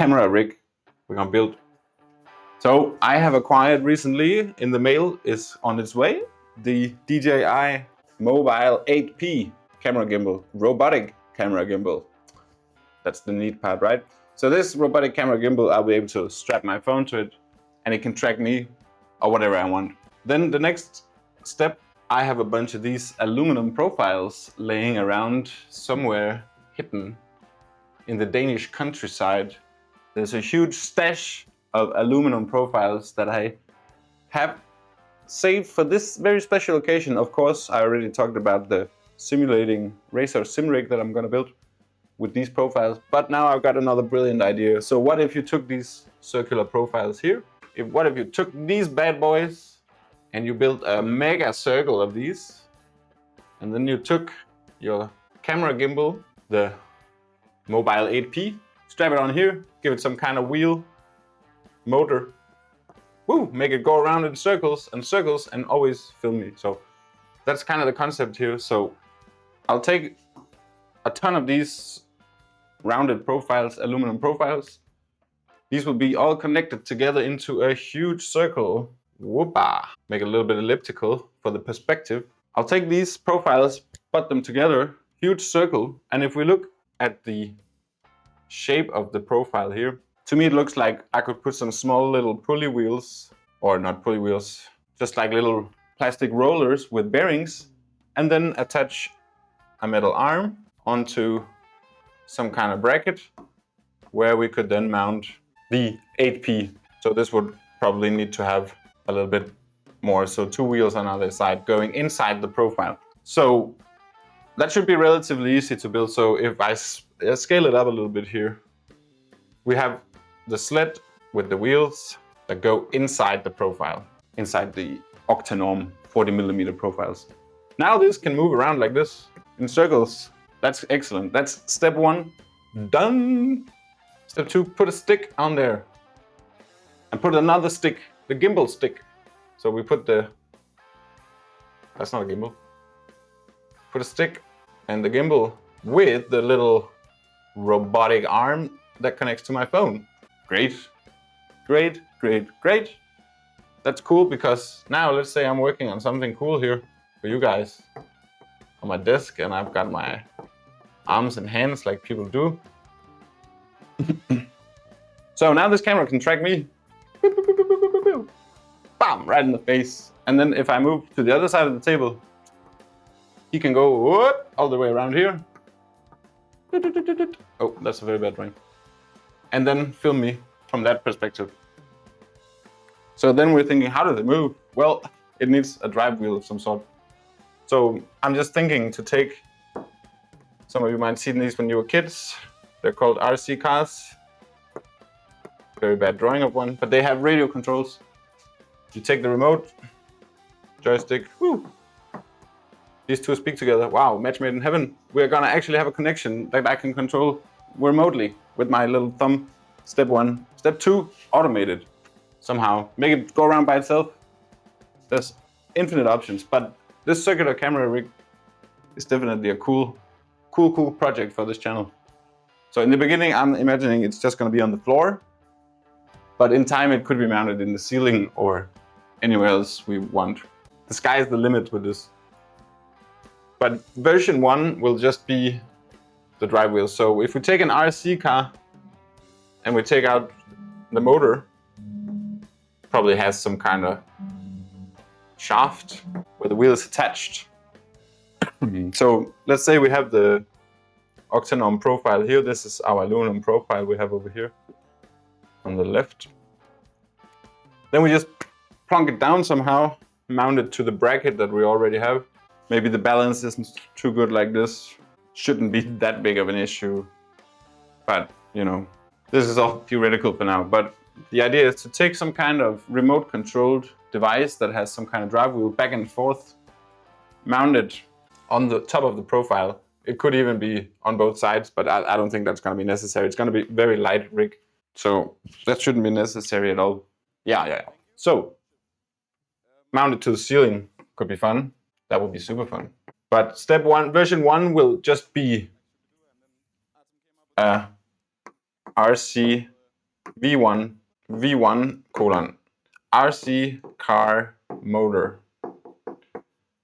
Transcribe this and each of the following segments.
camera rig we're gonna build. So I have acquired recently, in the mail is on its way, the DJI Mobile 8P camera gimbal, robotic camera gimbal. That's the neat part, right? So this robotic camera gimbal, I'll be able to strap my phone to it and it can track me or whatever I want. Then the next step, I have a bunch of these aluminum profiles laying around somewhere hidden in the Danish countryside. There's a huge stash of aluminum profiles that I have saved for this very special occasion. Of course, I already talked about the simulating racer sim rig that I'm gonna build with these profiles, but now I've got another brilliant idea. So what if you took these circular profiles here? What if you took these bad boys and you built a mega circle of these, and then you took your camera gimbal, the Mobile 8P, strap it on here, give it some kind of wheel, motor, woo, make it go around in circles and circles and always film me. So that's kind of the concept here. So I'll take a ton of these rounded profiles, aluminum profiles. These will be all connected together into a huge circle. Whoopa! Make it a little bit elliptical for the perspective. I'll take these profiles, put them together, huge circle, and if we look at the shape of the profile here, to me it looks like I could put some small little pulley wheels, or not pulley wheels, just like little plastic rollers with bearings, and then attach a metal arm onto some kind of bracket where we could then mount the 8P. So this would probably need to have a little bit more, so 2 wheels on either side going inside the profile. So that should be relatively easy to build. So if I scale it up a little bit here, we have the sled with the wheels that go inside the profile, inside the Octanorm 40mm profiles. Now this can move around like this in circles. That's excellent. That's step 1 done. Step 2, put a stick on there and put another stick, the gimbal stick. So we put that's not a gimbal. Put a stick and the gimbal with the little robotic arm that connects to my phone. Great, great, great, great. That's cool, because now let's say I'm working on something cool here for you guys on my desk and I've got my arms and hands like people do. So now this camera can track me, bam, right in the face. And then if I move to the other side of the table, he can go whoop, all the way around here. Oh, that's a very bad drawing. And then film me from that perspective. So then we're thinking, how does it move? Well, it needs a drive wheel of some sort. So I'm just thinking to take, some of you might have seen these when you were kids. They're called RC cars. Very bad drawing of one, but they have radio controls. You take the remote, joystick, woo. These two speak together. Wow, match made in heaven. We're gonna actually have a connection that I can control remotely with my little thumb. Step 1. Step 2, automated. Somehow, make it go around by itself. There's infinite options, but this circular camera rig is definitely a cool project for this channel. So in the beginning, I'm imagining it's just gonna be on the floor, but in time it could be mounted in the ceiling or anywhere else we want. The sky is the limit with this. But version 1 will just be the drive wheel. So if we take an RC car and we take out the motor, probably has some kind of shaft where the wheel is attached. So let's say we have the Octanorm profile here. This is our aluminum profile we have over here on the left. Then we just plunk it down somehow, mount it to the bracket that we already have. Maybe the balance isn't too good like this. Shouldn't be that big of an issue. But, you know, this is all theoretical for now. But the idea is to take some kind of remote controlled device that has some kind of drive wheel back and forth, mount it on the top of the profile. It could even be on both sides, but I don't think that's going to be necessary. It's going to be very light rig. So that shouldn't be necessary at all. Yeah. So mount it to the ceiling could be fun. That would be super fun. But step 1, version 1 will just be a RC V1 V1 colon RC car motor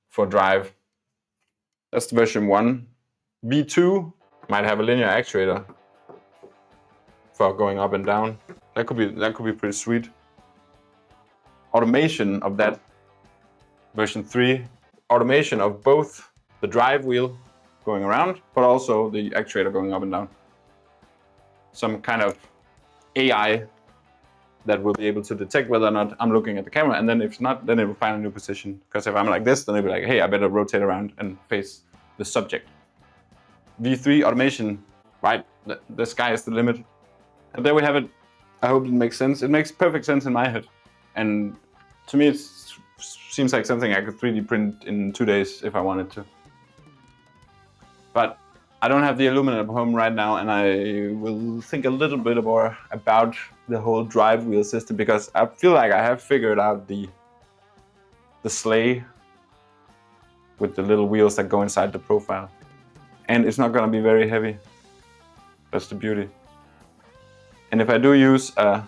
for drive. That's the version 1. V2 might have a linear actuator for going up and down. That could be pretty sweet. Automation of that. Version 3, automation of both the drive wheel going around, but also the actuator going up and down. Some kind of AI that will be able to detect whether or not I'm looking at the camera, and then if not, then it will find a new position. Because if I'm like this, then it'll be like, hey, I better rotate around and face the subject. V3 automation, right? The sky is the limit. And there we have it. I hope it makes sense. It makes perfect sense in my head. And to me, it seems like something I could 3D print in 2 days if I wanted to. But I don't have the aluminum at home right now, and I will think a little bit more about the whole drive wheel system, because I feel like I have figured out the sleigh with the little wheels that go inside the profile. And it's not going to be very heavy. That's the beauty. And if I do use a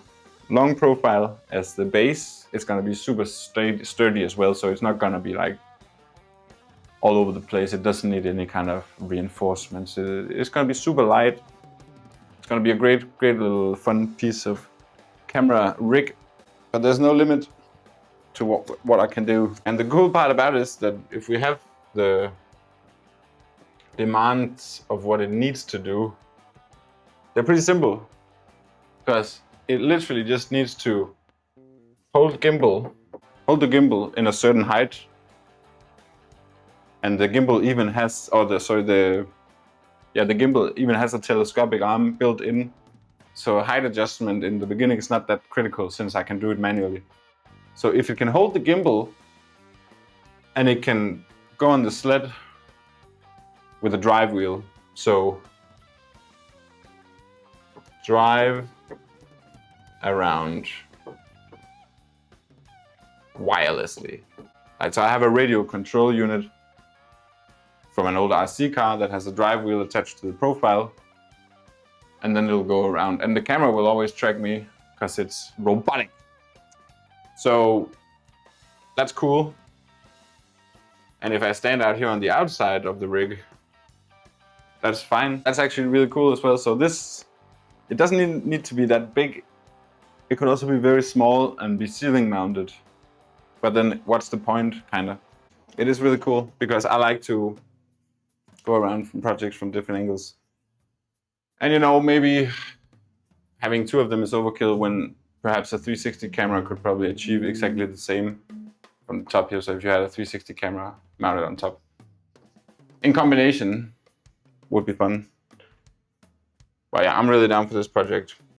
long profile as the base, it's going to be super sturdy as well, so it's not going to be like all over the place. It doesn't need any kind of reinforcements. It's going to be super light. It's going to be a great little fun piece of camera rig, but there's no limit to what I can do. And the cool part about it is that if we have the demands of what it needs to do, they're pretty simple, because it literally just needs to hold the gimbal in a certain height, and the gimbal even has, the gimbal even has a telescopic arm built in, so height adjustment in the beginning is not that critical since I can do it manually. So if it can hold the gimbal and it can go on the sled with a drive wheel, so drive around wirelessly. Right, so I have a radio control unit from an old RC car that has a drive wheel attached to the profile, and then it'll go around, and the camera will always track me because it's robotic. So that's cool. And if I stand out here on the outside of the rig, that's fine. That's actually really cool as well. So this, it doesn't need to be that big. It could also be very small and be ceiling mounted. But then what's the point, kinda? It is really cool because I like to go around from projects from different angles. And you know, maybe having 2 of them is overkill when perhaps a 360 camera could probably achieve exactly the same from the top here. So if you had a 360 camera mounted on top, in combination would be fun. But yeah, I'm really down for this project.